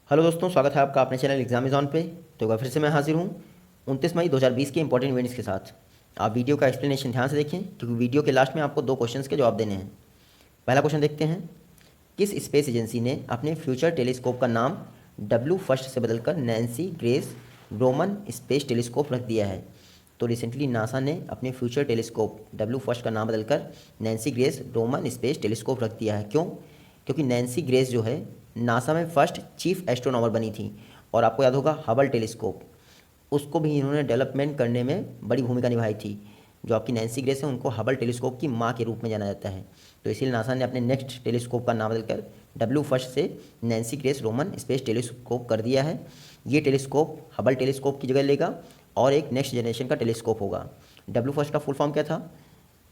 Hello दोस्तों, स्वागत है आपका अपने चैनल एग्जाम ऑन पे। तो एक बार फिर से मैं हाजिर हूँ 29 मई 2020 के इंपॉर्टेंट इवेंट्स के साथ। आप वीडियो का एक्सप्लेनेशन ध्यान से देखें क्योंकि वीडियो के लास्ट में आपको दो क्वेश्चंस के जवाब देने हैं। पहला क्वेश्चन देखते हैं। किस स्पेस एजेंसी ने अपने फ्यूचर टेलीस्कोप का नाम डब्ल्यू फर्स्ट से बदलकर Nancy grace Roman space telescope रख दिया है? तो रिसेंटली नासा ने अपने फ्यूचर टेलीस्कोप डब्ल्यू फर्स्ट का नाम बदलकर Nancy grace Roman space telescope रख दिया है। क्यों? क्योंकि नैन्सी ग्रेस जो है नासा में फर्स्ट चीफ एस्ट्रोनॉमर बनी थी। और आपको याद होगा हबल टेलीस्कोप, उसको भी इन्होंने डेवलपमेंट करने में बड़ी भूमिका निभाई थी। जो आपकी नैन्सी ग्रेस है उनको हबल टेलीस्कोप की माँ के रूप में जाना जाता है। तो इसीलिए नासा ने अपने नेक्स्ट टेलीस्कोप का नाम बदलकर डब्ल्यू फर्स्ट से Nancy grace Roman space telescope कर दिया है। ये टेलीस्कोप हबल टेलीस्कोप की जगह लेगा और एक नेक्स्ट जनरेशन का टेलीस्कोप होगा। डब्ल्यू फर्स्ट का फुल फॉर्म क्या था?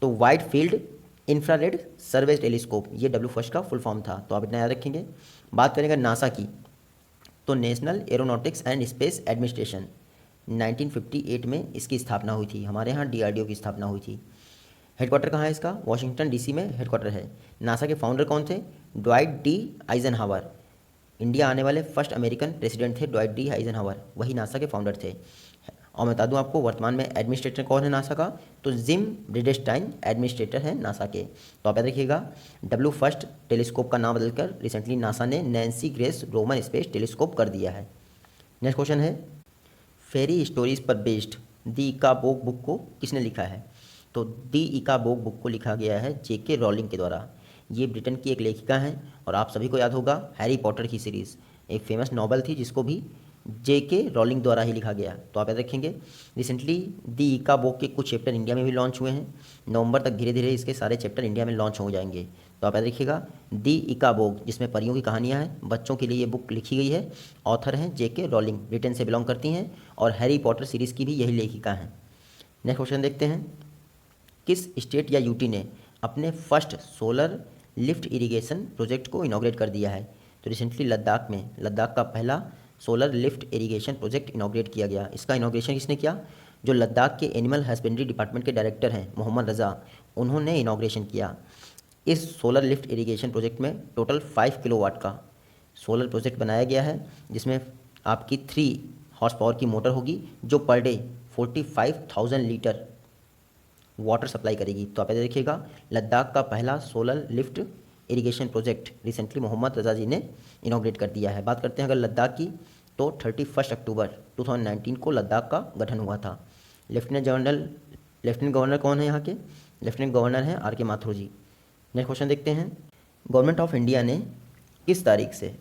तो वाइड फील्ड इंफ्रारेड सर्वे टेलीस्कोप, ये डब्ल्यू फर्स्ट का फुल फॉर्म था। तो आप इतना याद रखेंगे। बात करेंगे नासा की, तो national aeronautics and space administration 1958 में इसकी स्थापना हुई थी। हमारे यहाँ डीआरडीओ की स्थापना हुई थी। हेडक्वार्टर कहाँ है इसका? वॉशिंगटन डीसी में हेडक्वार्टर है। नासा के फाउंडर कौन थे? Dwight D Eisenhower. इंडिया आने वाले फर्स्ट अमेरिकन प्रेसिडेंट थे ड्वाइट डी आइजनहावर, वही नासा के फाउंडर थे। और मैं बता दूं आपको वर्तमान में एडमिनिस्ट्रेटर कौन है नासा का? तो जिम ब्रिडेस्टाइन एडमिनिस्ट्रेटर है नासा के। तो आप याद रखिएगा, डब्ल्यू फर्स्ट टेलीस्कोप का नाम बदलकर रिसेंटली नासा ने Nancy grace Roman space telescope कर दिया है। नेक्स्ट क्वेश्चन है, फेरी स्टोरीज पर बेस्ड दी इका बोक बुक को किसने लिखा है? तो दी इका बोक बुक को लिखा गया है जेके रॉलिंग के द्वारा। ये ब्रिटेन की एक लेखिका हैं और आप सभी को याद होगा हैरी पॉटर की सीरीज़ एक फेमस नॉवल थी जिसको भी जेके रॉलिंग द्वारा ही लिखा गया। तो आप याद रखेंगे। रिसेंटली दी इका बुक के कुछ चैप्टर इंडिया में भी लॉन्च हुए हैं। नवंबर तक धीरे धीरे इसके सारे चैप्टर इंडिया में लॉन्च हो जाएंगे। तो आप याद रखिएगा, दी इका बुक जिसमें परियों की कहानियाँ हैं, बच्चों के लिए ये बुक लिखी गई है। ऑथर हैं जेके रॉलिंग, ब्रिटेन से बिलोंग करती हैं और हैरी पॉटर सीरीज़ की भी यही लेखिका हैं। नेक्स्ट क्वेश्चन देखते हैं। किस स्टेट या यूटी ने अपने first solar lift irrigation project को इनॉग्रेट कर दिया है? तो रिसेंटली लद्दाख में लद्दाख का पहला solar lift irrigation project inaugurate किया गया। इसका इनॉग्रेशन किसने किया? जो लद्दाख के एनिमल हस्बेंड्री डिपार्टमेंट के डायरेक्टर हैं मोहम्मद रज़ा, उन्होंने इनॉग्रेशन किया। इस सोलर लिफ्ट इरिगेशन प्रोजेक्ट में टोटल 5 किलोवाट का सोलर प्रोजेक्ट बनाया गया है जिसमें आपकी 3 हॉर्स पावर की मोटर होगी जो per day 45,000 litre water supply करेगी। तो आप ऐसे देखिएगा, लद्दाख का पहला solar lift irrigation project recently Mohammad Raza ji ने इनॉग्रेट कर दिया है। बात करते हैं अगर लद्दाख की, तो 31 अक्टूबर 2019 को लद्दाख का गठन हुआ था। लेफ्टिनेंट गवर्नर कौन है यहाँ के? लेफ्टिनेंट गवर्नर हैं आर के माथुर जी। नेक्स्ट क्वेश्चन देखते हैं। गवर्नमेंट ऑफ इंडिया ने किस तारीख से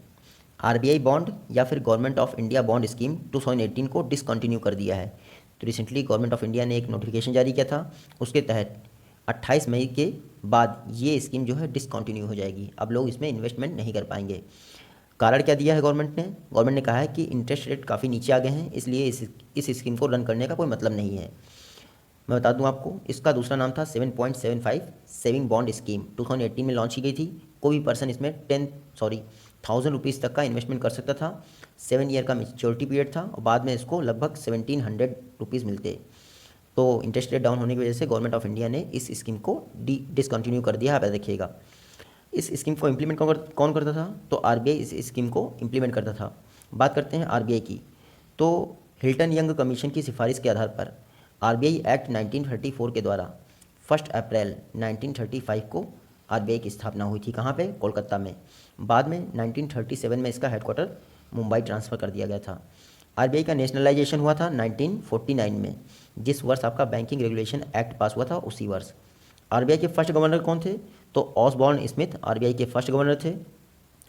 आरबीआई बॉन्ड या फिर government of India bond scheme 2018 को डिसकंटिन्यू कर दिया है? तो रिसेंटली गवर्नमेंट ऑफ इंडिया ने एक नोटिफिकेशन जारी किया था, उसके तहत 28 मई के बाद ये स्कीम जो है डिसकंटिन्यू हो जाएगी। अब लोग इसमें इन्वेस्टमेंट नहीं कर पाएंगे। कारण क्या दिया है गवर्नमेंट ने? गवर्नमेंट ने कहा है कि इंटरेस्ट रेट काफ़ी नीचे आ गए हैं, इसलिए इस स्कीम को रन करने का कोई मतलब नहीं है। मैं बता दूं आपको, इसका दूसरा नाम था 7.75 सेविंग बॉन्ड स्कीम। 2018 में लॉन्च की गई थी। कोई भी पर्सन इसमें 1,000 रुपीज़ तक का इन्वेस्टमेंट कर सकता था। 7 ईयर का मेच्योरिटी पीरियड था और बाद में इसको लगभग 1,700 रुपीज़ मिलते। तो इंटरेस्ट रेट डाउन होने की वजह से गवर्नमेंट ऑफ इंडिया ने इस स्कीम को डिसकंटिन्यू कर दिया। आप देखिएगा, इस स्कीम को इम्प्लीमेंट कौन करता था? तो आरबीआई इस स्कीम को इम्प्लीमेंट करता था। बात करते हैं आरबीआई की, तो हिल्टन यंग कमीशन की सिफारिश के आधार पर आरबीआई एक्ट 1934 के द्वारा 1 अप्रैल 1935 को आरबीआई की स्थापना हुई थी। कहाँ पे? कोलकाता में। बाद में 1937 में इसका हेडक्वार्टर मुंबई ट्रांसफ़र कर दिया गया था। आरबीआई का नेशनलाइजेशन हुआ था 1949 में। जिस वर्ष आपका बैंकिंग रेगुलेशन एक्ट पास हुआ था उसी वर्ष। आरबीआई के फर्स्ट गवर्नर कौन थे? तो ऑसबॉर्न स्मिथ आरबीआई के फर्स्ट गवर्नर थे।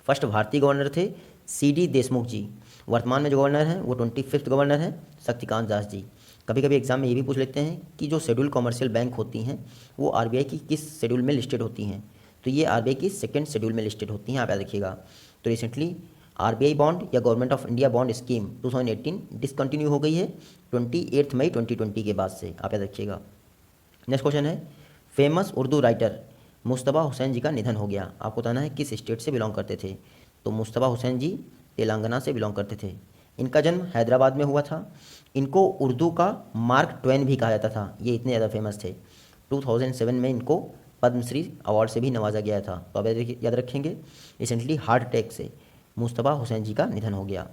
फर्स्ट भारतीय गवर्नर थे सीडी देशमुख जी। वर्तमान में जो गवर्नर हैं वो 25th गवर्नर हैं शक्तिकांत दास जी। कभी कभी एग्जाम में ये भी पूछ लेते हैं कि जो शेड्यूल कमर्शियल बैंक होती हैं वो आरबीआई की किस शेड्यूल में लिस्टेड होती हैं? तो ये आरबीआई की सेकंड शेड्यूल में लिस्टेड होती हैं। आप याद रखिएगा। तो रिसेंटली आरबीआई बॉन्ड या government of India bond scheme 2018 discontinue हो गई है 28 मई 2020 के बाद से। आप याद रखिएगा। नेक्स्ट क्वेश्चन है, फेमस उर्दू राइटर मुस्तफ़ा हुसैन जी का निधन हो गया। आपको बताना है किस स्टेट से बिलोंग करते थे? तो मुस्तफ़ा हुसैन जी तेलंगाना से बिलोंग करते थे। इनका जन्म हैदराबाद में हुआ था। इनको उर्दू का मार्क ट्वेन भी कहा जाता था, ये इतने ज़्यादा फेमस थे। 2007 में इनको पद्मश्री अवार्ड से भी नवाजा गया था। तो आप याद रखेंगे। रिसेंटली हार्ट अटैक से मुस्तफ़ा हुसैन जी का निधन हो गया।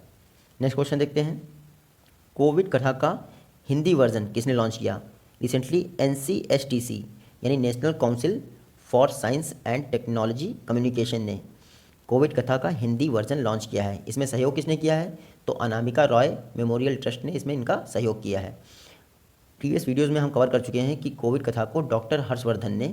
नेक्स्ट क्वेश्चन देखते हैं, कोविड कथा का हिंदी वर्जन किसने लॉन्च किया? रिसेंटली NCSTC यानी national council for science and technology communication ने कोविड कथा का हिंदी वर्जन लॉन्च किया है। इसमें सहयोग किसने किया है? तो अनामिका रॉय मेमोरियल ट्रस्ट ने इसमें इनका सहयोग किया है। प्रीवियस वीडियोज़ में हम कवर कर चुके हैं कि कोविड कथा को डॉक्टर हर्षवर्धन ने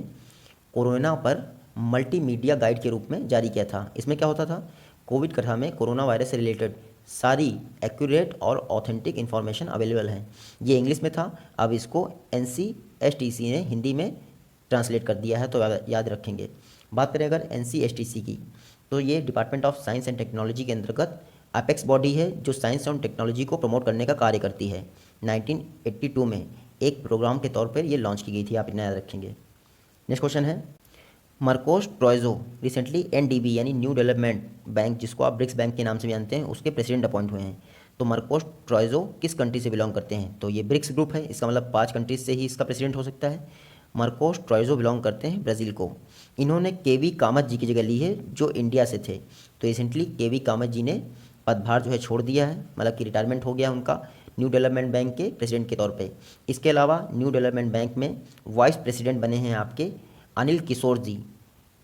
कोरोना पर मल्टीमीडिया गाइड के रूप में जारी किया था। इसमें क्या होता था, कोविड कथा में कोरोना वायरस से रिलेटेड सारी एक्यूरेट और ऑथेंटिक इन्फॉर्मेशन अवेलेबल है। ये इंग्लिश में था, अब इसको NCSTC ने हिंदी में ट्रांसलेट कर दिया है, तो याद रखेंगे। बात करें अगर NCSTC की, तो ये department of science and technology के अंतर्गत अपेक्स बॉडी है जो साइंस और टेक्नोलॉजी को प्रमोट करने का कार्य करती है। 1982 में एक प्रोग्राम के तौर पर ये लॉन्च की गई थी, आप इतना याद रखेंगे। नेक्स्ट क्वेश्चन है, मार्कोस ट्रॉयजो रिसेंटली NDB यानी न्यू डेवलपमेंट बैंक, जिसको आप ब्रिक्स बैंक के नाम से भी जानते हैं, उसके प्रेसिडेंट अपॉइंट हुए हैं। तो मार्कोस ट्रॉयजो किस कंट्री से बिलोंग करते हैं? तो ये ब्रिक्स ग्रुप है, इसका मतलब 5 कंट्रीज से ही इसका प्रेसिडेंट हो सकता है। मार्कोस ट्रॉयजो बिलोंग करते हैं ब्राज़ील को। इन्होंने KV कामत जी की जगह ली है जो इंडिया से थे। तो रिसेंटली KV कामत जी ने पदभार जो है छोड़ दिया है, मतलब कि रिटायरमेंट हो गया उनका न्यू डेवलपमेंट बैंक के प्रेसिडेंट के तौर पे। इसके अलावा न्यू डेवलपमेंट बैंक में वाइस प्रेसिडेंट बने हैं आपके अनिल किशोर जी,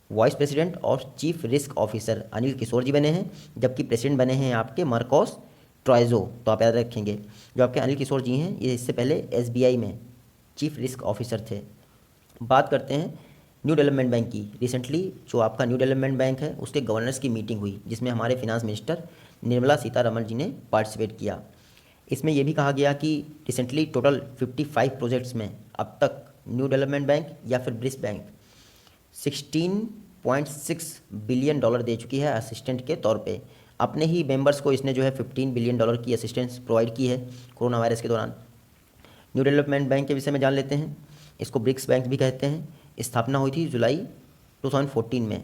वाइस प्रेसिडेंट और चीफ रिस्क ऑफिसर अनिल किशोर जी बने हैं, जबकि प्रेसिडेंट बने हैं आपके मार्कोस ट्रॉयजो। तो आप याद रखेंगे, जो आपके अनिल किशोर जी हैं ये इससे पहले SBI में चीफ रिस्क ऑफिसर थे। बात करते हैं न्यू डेवलपमेंट बैंक की। रिसेंटली जो आपका न्यू डेवलपमेंट बैंक है उसके गवर्नर्स की मीटिंग हुई, जिसमें हमारे फिनांस मिनिस्टर निर्मला सीतारमण जी ने पार्टिसिपेट किया। इसमें यह भी कहा गया कि रिसेंटली टोटल 55 प्रोजेक्ट्स में अब तक न्यू डेवलपमेंट बैंक या फिर ब्रिक्स बैंक 16.6 बिलियन डॉलर दे चुकी है असिस्टेंट के तौर पे। अपने ही मेंबर्स को इसने जो है 15 बिलियन डॉलर की असिस्टेंस प्रोवाइड की है कोरोना वायरस के दौरान। न्यू डेवलपमेंट बैंक के विषय में जान लेते हैं। इसको ब्रिक्स बैंक भी कहते हैं। स्थापना हुई थी जुलाई 2014 में।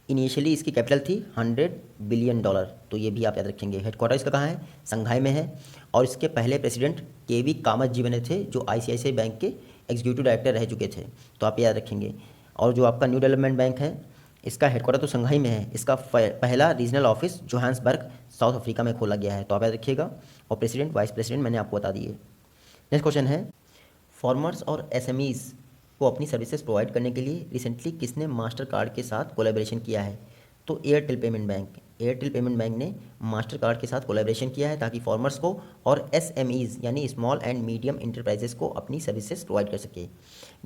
इनिशियली इसकी कैपिटल थी 100 बिलियन डॉलर, तो ये भी आप याद रखेंगे। हेडक्वार्टर इसका कहाँ है? संघाई में है। और इसके पहले प्रेसिडेंट KV कामत जी बने थे, जो ICICI बैंक के एग्जीक्यूटिव डायरेक्टर रह चुके थे, तो आप याद रखेंगे। और जो आपका न्यू डेवलपमेंट बैंक है इसका हेडक्वार्टर तो संघाई में है। इसका पहला regional office Johannesburg south Africa में खोला गया है, तो आप याद रखिएगा। और प्रेसिडेंट वाइस प्रेसिडेंट मैंने आपको बता दिए। नेक्स्ट क्वेश्चन है, फार्मर्स और SMEs को अपनी सर्विसेज प्रोवाइड करने के लिए रिसेंटली किसने मास्टर कार्ड के साथ कोलैबोरेशन किया है? तो एयरटेल पेमेंट बैंक ने मास्टर कार्ड के साथ कोलैबोरेशन किया है ताकि फार्मर्स को और SMEs यानी स्मॉल एंड मीडियम इंटरप्राइजेस को अपनी सर्विसेज प्रोवाइड कर सके।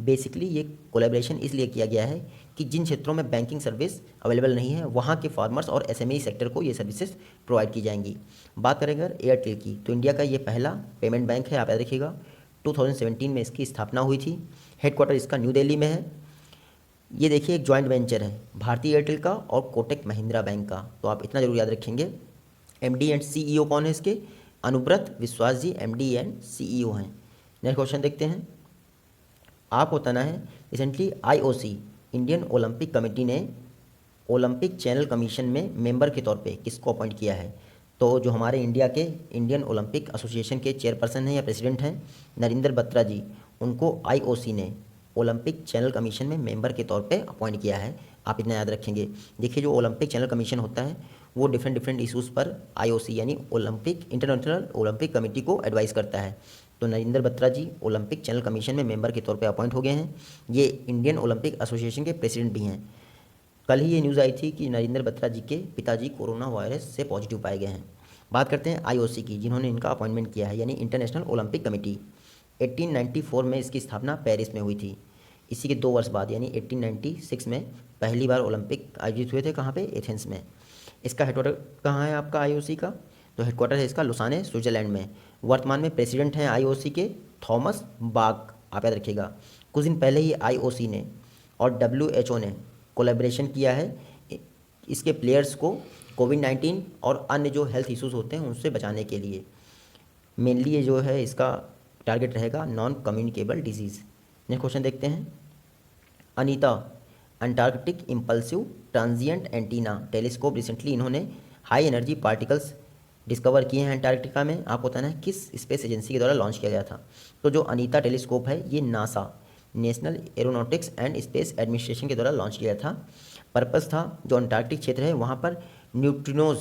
बेसिकली ये कोलैबोरेशन इसलिए किया गया है कि जिन क्षेत्रों में बैंकिंग सर्विस अवेलेबल नहीं है वहाँ के फार्मर्स और SME सेक्टर को ये सर्विसेज प्रोवाइड की जाएंगी। बात करें अगर एयरटेल की, तो इंडिया का ये पहला पेमेंट बैंक है, आप याद रखिएगा। 2017 में इसकी स्थापना हुई थी। हेडक्वार्टर इसका न्यू दिल्ली में है। ये देखिए एक जॉइंट वेंचर है भारतीय एयरटेल का और कोटक महिंद्रा बैंक का, तो आप इतना जरूर याद रखेंगे। MD एंड CEO कौन है इसके? अनुव्रत विश्वास जी MD एंड CEO हैं। नेक्स्ट क्वेश्चन देखते हैं। आपको बताना है recently IOC Indian Olympic committee ने ओलंपिक चैनल कमीशन में मेंबर के तौर पे किसको अपॉइंट किया है? तो जो हमारे इंडिया के इंडियन ओलंपिक एसोसिएशन के चेयरपर्सन हैं या प्रेसिडेंट हैं नरेंद्र बत्रा जी, उनको IOC ने ओलंपिक चैनल कमीशन में मेंबर के तौर पे अपॉइंट किया है। आप इतना याद रखेंगे। देखिए जो ओलंपिक चैनल कमीशन होता है वो डिफरेंट इशूज़ पर IOC यानी ओलंपिक इंटरनेशनल ओलंपिक कमेटी को एडवाइस करता है। तो नरेंद्र बत्रा जी ओलंपिक चैनल कमीशन में मेंबर के तौर पे अपॉइंट हो गए हैं। ये इंडियन ओलंपिक एसोसिएशन के प्रेसिडेंट भी हैं। कल ही ये न्यूज़ आई थी कि नरेंद्र बत्रा जी के पिताजी कोरोना वायरस से पॉजिटिव पाए गए हैं। बात करते हैं IOC की, जिन्होंने इनका अपॉइंटमेंट किया है, यानी इंटरनेशनल ओलंपिक कमेटी। 1894 में इसकी स्थापना पेरिस में हुई थी। इसी के 2 वर्ष बाद यानी 1896 में पहली बार ओलंपिक आयोजित हुए थे। कहाँ पे? एथेंस में। इसका हेडक्वार्टर कहाँ है आपका IOC का? तो हेडक्वार्टर है इसका लुसाने स्विट्जरलैंड में। वर्तमान में प्रेसिडेंट हैं IOC के थॉमस बाक, आप याद रखिएगा। कुछ दिन पहले ही IOC ने और WHO ने कोलैबोरेशन किया है इसके प्लेयर्स को कोविड-19 और अन्य जो हेल्थ इश्यूज़ होते हैं उनसे बचाने के लिए। मेनली ये जो है इसका टारगेट रहेगा non communicable disease. Next question देखते हैं। Anita Antarctic impulsive transient antenna telescope recently इन्होंने हाई एनर्जी पार्टिकल्स डिस्कवर किए हैं अंटार्कटिका में। आपको बताना है किस स्पेस एजेंसी के द्वारा लॉन्च किया गया था? तो जो अनीता टेलीस्कोप है ये NASA national aeronautics and space administration के द्वारा लॉन्च किया था। पर्पस था जो अंटार्कटिक क्षेत्र है वहाँ पर न्यूट्रिनोज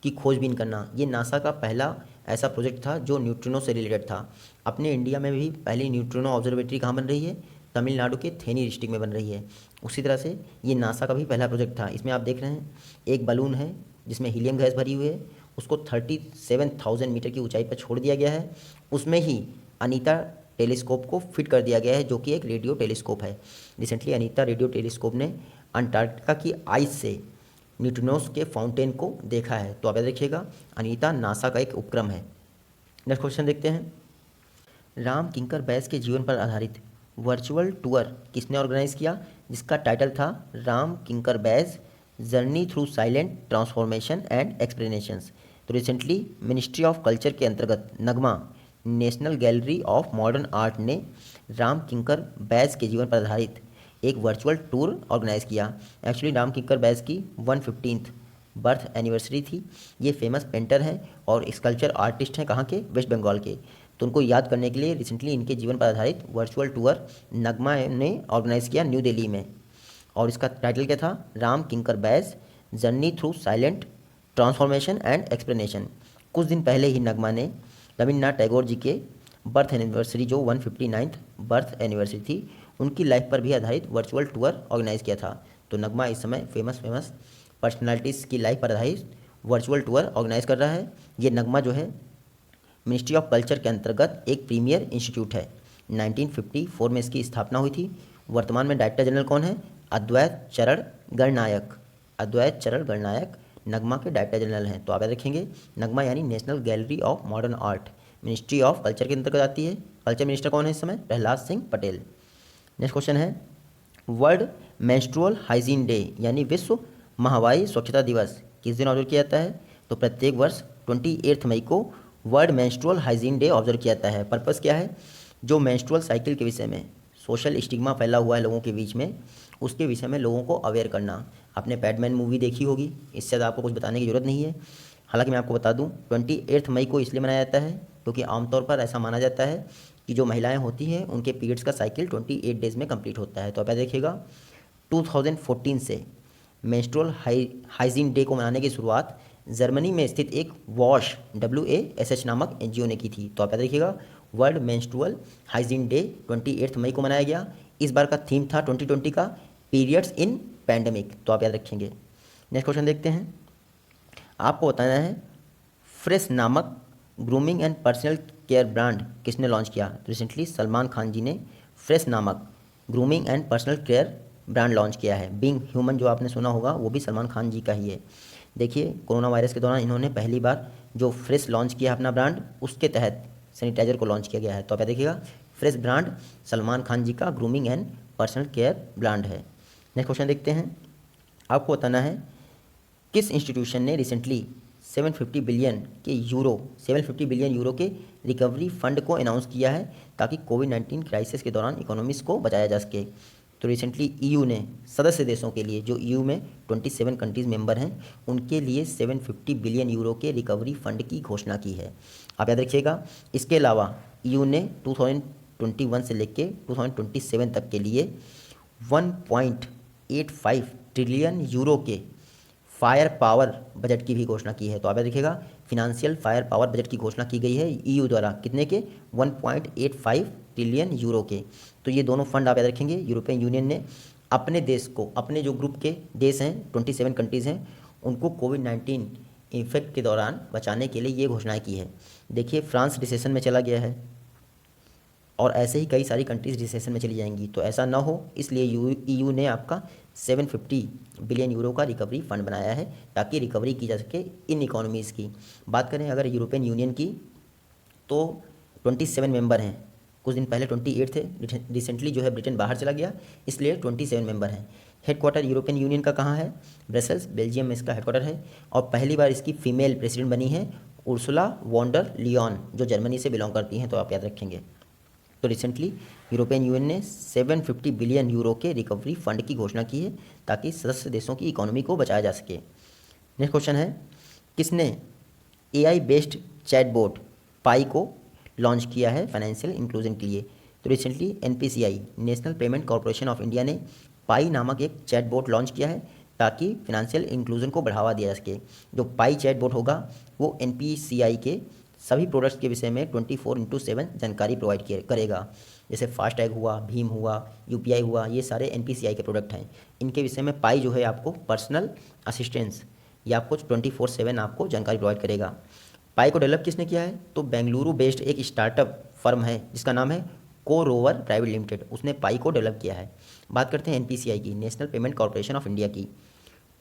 की खोजबीन करना। ये नासा का पहला ऐसा प्रोजेक्ट था जो न्यूट्रिनो से रिलेटेड था। अपने इंडिया में भी पहली न्यूट्रिनो ऑब्जर्वेटरी कहाँ बन रही है? तमिलनाडु के थेनी डिस्ट्रिक्ट में बन रही है। उसी तरह से ये नासा का भी पहला प्रोजेक्ट था। इसमें आप देख रहे हैं एक बलून है जिसमें हीलियम गैस भरी हुई है, उसको 37,000 मीटर की ऊंचाई पर छोड़ दिया गया है। उसमें ही अनीता टेलीस्कोप को फिट कर दिया गया है जो कि एक रेडियो टेलीस्कोप है। रिसेंटली अनीता रेडियो टेलीस्कोप ने अंटार्कटिका की आइस से न्यूट्रिनोस के फाउंटेन को देखा है। तो आप याद रखिएगा अनीता नासा का एक उपक्रम है। नेक्स्ट क्वेश्चन देखते हैं। राम किंकर बैस के जीवन पर आधारित वर्चुअल टूर किसने ऑर्गेनाइज किया? जिसका टाइटल था Ram Kinkar Baij journey through silent transformation and explanations. तो रिसेंटली मिनिस्ट्री ऑफ कल्चर के अंतर्गत NGMA national gallery of modern art ने राम किंकर बैस के जीवन पर आधारित एक वर्चुअल टूर ऑर्गेनाइज किया। एक्चुअली राम किंकर बैस की 115th बर्थ एनिवर्सरी थी। ये फेमस पेंटर हैं और स्कल्पचर आर्टिस्ट हैं, कहाँ के? वेस्ट बंगाल के। तो उनको याद करने के लिए रिसेंटली इनके जीवन पर आधारित वर्चुअल टूर नगमा ने ऑर्गेनाइज किया न्यू दिल्ली में। और इसका टाइटल क्या था? Ram Kinkar Baij journey through silent transformation and explanation. कुछ दिन पहले ही नगमा ने रविन्द्रनाथ टैगोर जी के बर्थ एनिवर्सरी जो 159th बर्थ एनिवर्सरी थी उनकी लाइफ पर भी आधारित वर्चुअल टूर ऑर्गेनाइज किया था। तो नगमा इस समय फेमस पर्सनालिटीज़ की लाइफ पर आधारित वर्चुअल टूर ऑर्गेनाइज कर रहा है। ये नगमा जो है मिनिस्ट्री ऑफ कल्चर के अंतर्गत एक प्रीमियर इंस्टीट्यूट है। 1954 में इसकी स्थापना हुई थी। वर्तमान में डायरेक्टर जनरल कौन है? अद्वैत चरण गणनायक। अद्वैत चरण गणनायक नगमा के डायरेक्टर जनरल हैं। तो आप याद रखेंगे नगमा यानी national gallery of modern art ministry of culture के अंतर्गत आती है। कल्चर मिनिस्टर कौन है इस समय? प्रहलाद सिंह पटेल। नेक्स्ट क्वेश्चन है वर्ल्ड मेंस्ट्रुअल हाइजीन डे यानी विश्व माहवारी स्वच्छता दिवस किस दिन ऑब्जर्व किया जाता है? तो प्रत्येक वर्ष 28 मई को world menstrual hygiene day observe किया जाता है। पर्पस क्या है? जो मेंस्ट्रुअल साइकिल के विषय में सोशल स्टिग्मा फैला हुआ है लोगों के बीच में, उसके विषय में लोगों को अवेयर करना। आपने पैडमैन मूवी देखी होगी, इससे ज़्यादा आपको कुछ बताने की ज़रूरत नहीं है। हालांकि मैं आपको बता दूं 28 मई को इसलिए मनाया जाता है क्योंकि आमतौर पर ऐसा माना जाता है कि जो महिलाएं होती हैं उनके पीरियड्स का साइकिल 28 डेज़ में कंप्लीट होता है। तो आप देखिएगा 2014 से मेंस्ट्रुअल हाइजीन डे को मनाने की शुरुआत जर्मनी में स्थित एक वॉश WASH नामक NGO ने की थी। तो आप याद रखिएगा वर्ल्ड मेंस्ट्रुअल हाइजीन डे 28 मई को मनाया गया। इस बार का थीम था 2020 का पीरियड्स इन पैंडमिक। तो आप याद रखेंगे। नेक्स्ट क्वेश्चन देखते हैं। आपको बताना है फ्रेश नामक grooming and personal care brand किसने लॉन्च किया? तो रिसेंटली सलमान खान जी ने फ्रेश नामक grooming and personal care brand launch किया है। बीइंग ह्यूमन जो आपने सुना होगा वो भी सलमान खान जी का ही है। देखिए कोरोना वायरस के दौरान इन्होंने पहली बार जो फ्रेश लॉन्च किया अपना ब्रांड, उसके तहत सैनिटाइजर को लॉन्च किया गया है। तो आप देखिएगा फ्रेश ब्रांड सलमान खान जी का grooming and personal care brand है। नेक्स्ट क्वेश्चन देखते हैं। आपको बताना है किस इंस्टीट्यूशन ने रिसेंटली 750 बिलियन यूरो के रिकवरी फंड को अनाउंस किया है ताकि कोविड-19 क्राइसिस के दौरान इकोनॉमीज को बचाया जा सके? तो रिसेंटली EU ने सदस्य देशों के लिए, जो EU में 27 कंट्रीज़ मेंबर हैं, उनके लिए 750 बिलियन यूरो के रिकवरी फंड की घोषणा की है। आप याद रखिएगा। इसके अलावा EU ने 2021 से लेकर 2027 तक के लिए 1.85 ट्रिलियन यूरो के फायर पावर बजट की भी घोषणा की है। तो आप याद रखिएगा फिनेंशियल फायर पावर बजट की घोषणा की गई है EU द्वारा। कितने के? 1.85 ट्रिलियन यूरो के। तो ये दोनों फंड आप याद रखेंगे यूरोपियन यूनियन ने अपने देश को, अपने जो ग्रुप के देश हैं 27 कंट्रीज़ हैं, उनको कोविड-19 इफेक्ट के दौरान बचाने के लिए ये घोषणाएं की है। देखिए फ्रांस रिसेशन में चला गया है और ऐसे ही कई सारी कंट्रीज़ रिसेशन में चली जाएंगी। तो ऐसा ना हो इसलिए EU ने आपका 750 बिलियन यूरो का रिकवरी फंड बनाया है ताकि रिकवरी की जा सके इन इकोनॉमीज़ की। बात करें अगर यूरोपियन यूनियन की तो 27 मेंबर हैं। कुछ दिन पहले 28 थे, रिसेंटली जो है ब्रिटेन बाहर चला गया, इसलिए 27 मेंबर हैं। हेडक्वार्टर यूरोपियन यूनियन का कहाँ है? ब्रसेल्स, बेल्जियम में इसका हेडक्वार्टर है। और पहली बार इसकी फीमेल प्रेसिडेंट बनी है उर्सुला वॉन्डर लियॉन, जो जर्मनी से बिलोंग करती हैं। तो आप याद रखेंगे। तो रिसेंटली यूरोपियन यूनियन ने 750 बिलियन यूरो के रिकवरी फंड की घोषणा की है ताकि सदस्य देशों की इकोनॉमी को बचाया जा सके। नेक्स्ट क्वेश्चन है किसने AI बेस्ड चैटबॉट पाई को लॉन्च किया है फाइनेंशियल इंक्लूजन के लिए? तो recently NPCI national payment corporation of India ने पाई नामक एक चैटबॉट लॉन्च किया है ताकि फिनेंशियल इंक्लूजन को बढ़ावा दिया जा सके। जो पाई चैटबॉट होगा वो NPCI के सभी प्रोडक्ट्स के विषय में 24/7 जानकारी प्रोवाइड करेगा। जैसे फास्टैग हुआ, भीम हुआ, UPI हुआ, ये सारे NPCI के प्रोडक्ट हैं। इनके विषय में पाई जो है आपको पर्सनल असिस्टेंस या आपको 24/7 आपको जानकारी प्रोवाइड करेगा। पाई को डेवलप किसने किया है? तो बेंगलुरु बेस्ड एक स्टार्टअप फर्म है जिसका नाम है कोरोवर प्राइवेट लिमिटेड, उसने पाई को डेवलप किया है। बात करते हैं NPCI की, national payment corporation of India की।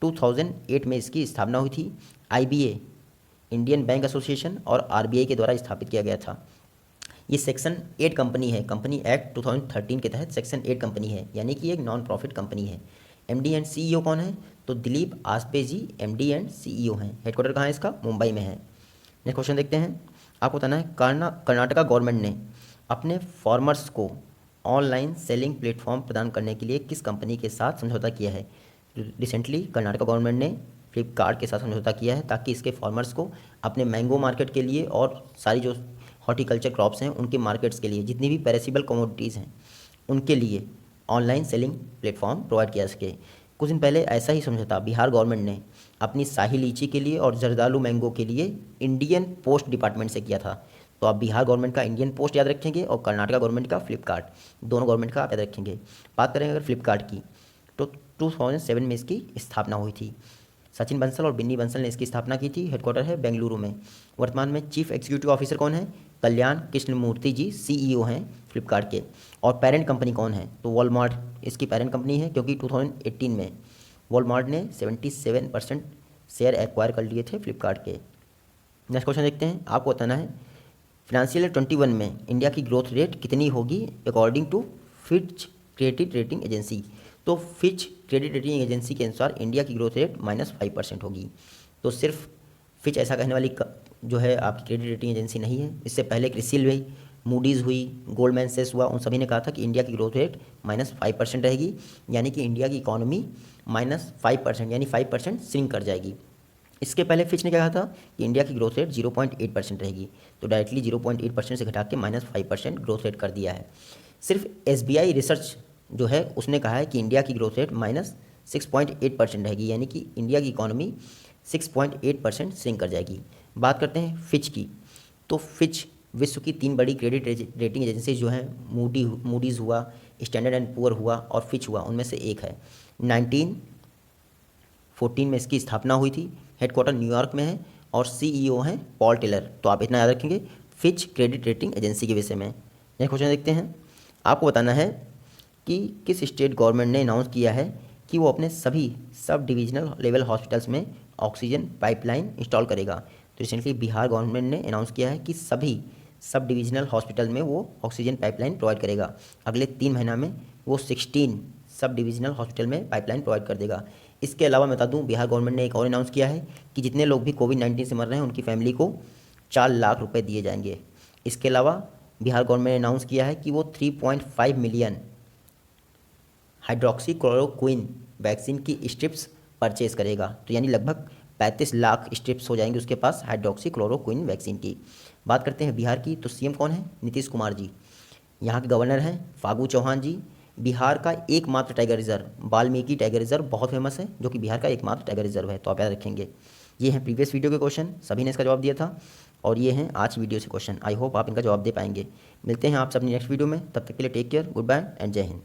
2008 में इसकी स्थापना हुई थी। IBA, इंडियन बैंक एसोसिएशन और RBI के द्वारा स्थापित किया गया था। ये सेक्शन 8 कंपनी है, कंपनी एक्ट 2013 के तहत सेक्शन 8 कंपनी है, यानी कि एक नॉन प्रॉफिट कंपनी है। MD एंड CEO कौन है? तो दिलीप आस्पे जी MD एंड CEO हैं। हेडक्वार्टर कहाँ है इसका? मुंबई में है। नेक्स्ट क्वेश्चन देखते हैं। आपको बताना है कर्नाटका गवर्नमेंट ने अपने फार्मर्स को ऑनलाइन सेलिंग प्लेटफॉर्म प्रदान करने के लिए किस कंपनी के साथ समझौता किया है? रिसेंटली कर्नाटका गवर्नमेंट ने फ्लिपकार्ट के साथ समझौता किया है ताकि इसके फार्मर्स को अपने मैंगो मार्केट के लिए और सारी जो हॉर्टिकल्चर क्रॉप्स हैं उनके मार्केट्स के लिए, जितनी भी पेरेसिबल कमोडिटीज़ हैं उनके लिए ऑनलाइन सेलिंग प्लेटफॉर्म प्रोवाइड किया सके। कुछ दिन पहले ऐसा ही समझौता बिहार गवर्नमेंट ने अपनी शाही लीची के लिए और जर्दालू मैंगो के लिए इंडियन पोस्ट डिपार्टमेंट से किया था। तो आप बिहार गवर्नमेंट का इंडियन पोस्ट याद रखेंगे और कर्नाटका गवर्नमेंट का फ्लिपकार्ट, दोनों गवर्नमेंट का आप याद रखेंगे। बात करें अगर फ्लिपकार्ट की, तो 2007 में इसकी स्थापना हुई थी। सचिन बंसल और बिन्नी बंसल ने इसकी स्थापना की थी। हेडक्वार्टर है बेंगलुरु में। वर्तमान में चीफ एग्जीक्यूटिव ऑफिसर कौन है? कल्याण कृष्णमूर्ति जी CEO हैं फ्लिपकार्ट के। और पेरेंट कंपनी कौन है? तो वॉलमार्ट इसकी पेरेंट कंपनी है, क्योंकि 2018 में वॉलमार्ट ने 77% शेयर एक्वायर कर लिए थे फ्लिपकार्ट के। नेक्स्ट क्वेश्चन देखते हैं। आपको बताना है फाइनेंशियल ईयर 21 में इंडिया की ग्रोथ रेट कितनी होगी according to Fitch credit rating agency? तो फिच क्रेडिट रेटिंग एजेंसी के अनुसार इंडिया की ग्रोथ रेट -5% होगी। तो सिर्फ फिच ऐसा कहने वाली जो है आपकी क्रेडिट रेटिंग एजेंसी नहीं है। इससे पहले क्रिसिल हुई, मूडीज़ हुई, गोल्डमैन सेक्स हुआ, उन सभी ने कहा था कि इंडिया की ग्रोथ रेट -5% रहेगी, यानी कि इंडिया की इकॉनमी -5% यानी 5% श्रिंक कर जाएगी। इसके पहले फिच ने क्या कहा था कि इंडिया की ग्रोथ रेट 0.8% रहेगी। तो डायरेक्टली 0.8% से घटा के -5% ग्रोथ रेट कर दिया है। सिर्फ SBI रिसर्च जो है उसने कहा है कि इंडिया की ग्रोथ रेट -6.8% रहेगी, यानी कि इंडिया की इकॉनमी 6.8% श्रिंक कर जाएगी। बात करते हैं फिच की। तो फिच विश्व की 3 बड़ी क्रेडिट रेटिंग एजेंसी जो हैं, मूडीज़ हुआ, स्टैंडर्ड एंड पुअर हुआ और फिच हुआ, उनमें से एक है। 1914 में इसकी स्थापना हुई थी। हेडक्वार्टर न्यूयॉर्क में है और CEO हैं पॉल टेलर। तो आप इतना याद रखेंगे फिच क्रेडिट रेटिंग एजेंसी के विषय में। नेक्स्ट क्वेश्चन देखते हैं। आपको बताना है कि किस स्टेट गवर्नमेंट ने अनाउंस किया है कि वो अपने सभी सब डिविजनल लेवल हॉस्पिटल्स में ऑक्सीजन पाइपलाइन इंस्टॉल करेगा। तो रिसेंटली बिहार गवर्नमेंट ने अनाउंस किया है कि सभी सब डिविजनल हॉस्पिटल में वो ऑक्सीजन पाइपलाइन प्रोवाइड करेगा। अगले 3 महीना में वो 16 सब डिविजनल हॉस्पिटल में पाइपलाइन प्रोवाइड कर देगा। इसके अलावा मैं बता दूं, बिहार गवर्नमेंट ने एक और अनाउंस किया है कि जितने लोग भी कोविड-19 से मर रहे हैं उनकी फैमिली को 4 लाख रुपए दिए जाएंगे। इसके अलावा बिहार गवर्नमेंट ने अनाउंस किया है कि वो 3.5 मिलियन हाइड्रोक्सीक्लोरोक्विन वैक्सीन की स्ट्रिप्स परचेज करेगा। तो यानी लगभग 35 लाख स्ट्रिप्स हो जाएंगे उसके पास हाइड्रोक्सीक्लोरोक्विन वैक्सीन की। बात करते हैं बिहार की, तो CM कौन है? नीतीश कुमार जी। यहाँ के गवर्नर हैं फागू चौहान जी। बिहार का एकमात्र tiger reserve Valmiki tiger reserve बहुत फेमस है, जो कि बिहार का एकमात्र टाइगर रिजर्व है। तो आप याद रखेंगे। ये हैं प्रीवियस वीडियो के क्वेश्चन, सभी ने इसका जवाब दिया था, और ये हैं आज वीडियो से क्वेश्चन। आई होप आप इनका जवाब दे पाएंगे। मिलते हैं आप सब नेक्स्ट वीडियो में, तब तक के लिए take care, good bye and जय हिंद।